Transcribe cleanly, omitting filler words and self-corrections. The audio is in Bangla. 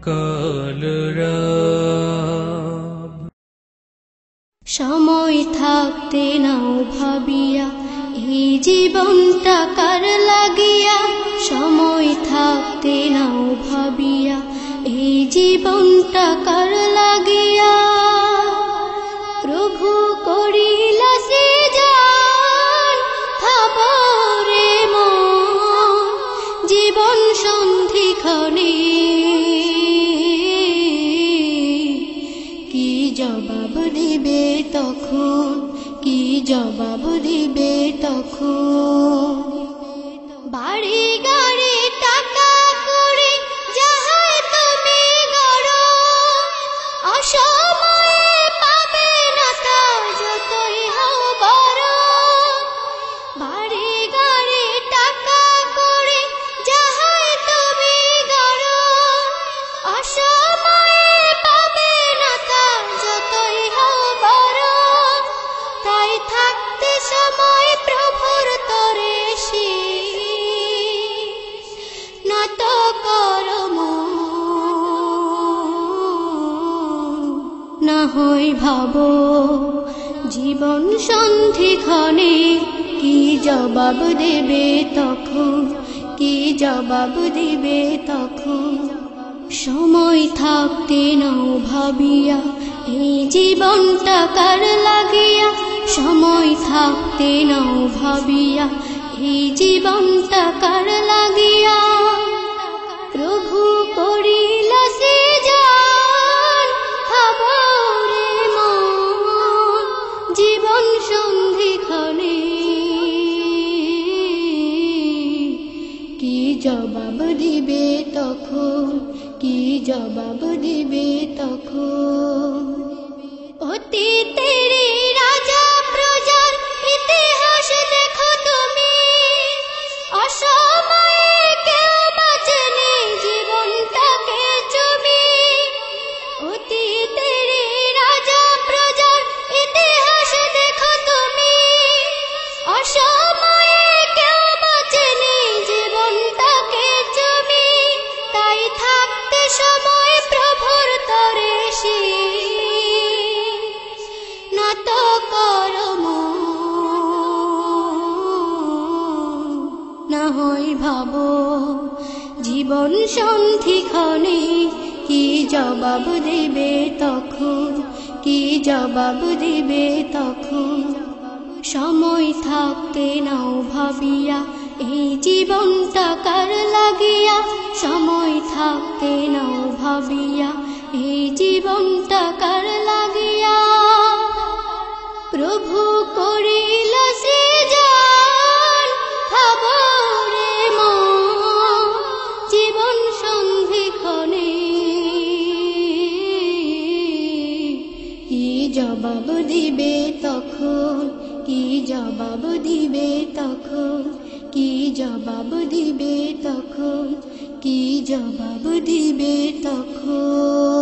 কালরাব সময় থাকতে নাও ভাবিয়া এই জীবনটা কার লাগিয়া, সময় থাকতে নাও ভাবিয়া এই জীবনটা কার লাগিয়া। প্রভু করিলা সৃজন ভাবরে মন জীবন সন্ধিক্ষণে, কি জবাব দিবে তখন, কি জবাব দিবে তখন। বাড়ি গাড়ি টাকা করি যাহাই তুমি গড়, অসময়ে পাবে না তা যতই হও বড়। বাড়ি গাড়ি টাকা করি যাহাই তুমি গড়, অসময়ে পাবে না তা যতই হও বড়। তাই থাকতে সময় প্রভুর তরে নত কর মন, না হয় ভাবো জীবন সন্ধিক্ষণে, কি জবাব দেবে তখন, কি জবাব দিবে তখন। সময় থাকতে নাও ভাবিয়া এই জীবনটা কার লাগিয়া, সময় থাকতে নাও ভাবিয়া এই জীবনটা কার লাগিয়া। প্রভু করিলা সৃজন ভাবরে মন জীবন সন্ধিক্ষণে, কি জবাব দিবে তখন, কি জবাব দিবে তখন। অতীতের রাজা প্রজার ইতিহাস দেখো তুমি, অসময়ে কেউ বাঁচেনি জীবনটাকে চুমি। অতীতের রাজা প্রজার ইতিহাস দেখো তুমি, অসময়ে কেউ বাঁচেনি জীবনটাকে চুমি। তাই থাকতে সময় প্রভুর তরে নত কর মন, না হয় ভাবো জীবন সন্ধিক্ষণে, কি জবাব দিবে তখন, কি জবাব দিবে তখন। সময় থাকতে নাও ভাবিয়া এই জীবনটা কার লাগিয়া, সময় থাকতে নাও ভাবিয়া এই জীবনটা কার লাগিয়া। প্রভু করিলা সৃজন ভাবরে মন জীবন সন্ধিক্ষণে, কি জবাব দিবে তখন, কি জবাব দিবে তখন, কি জবাব দিবে তখন, কি জবাব দিবে তখন।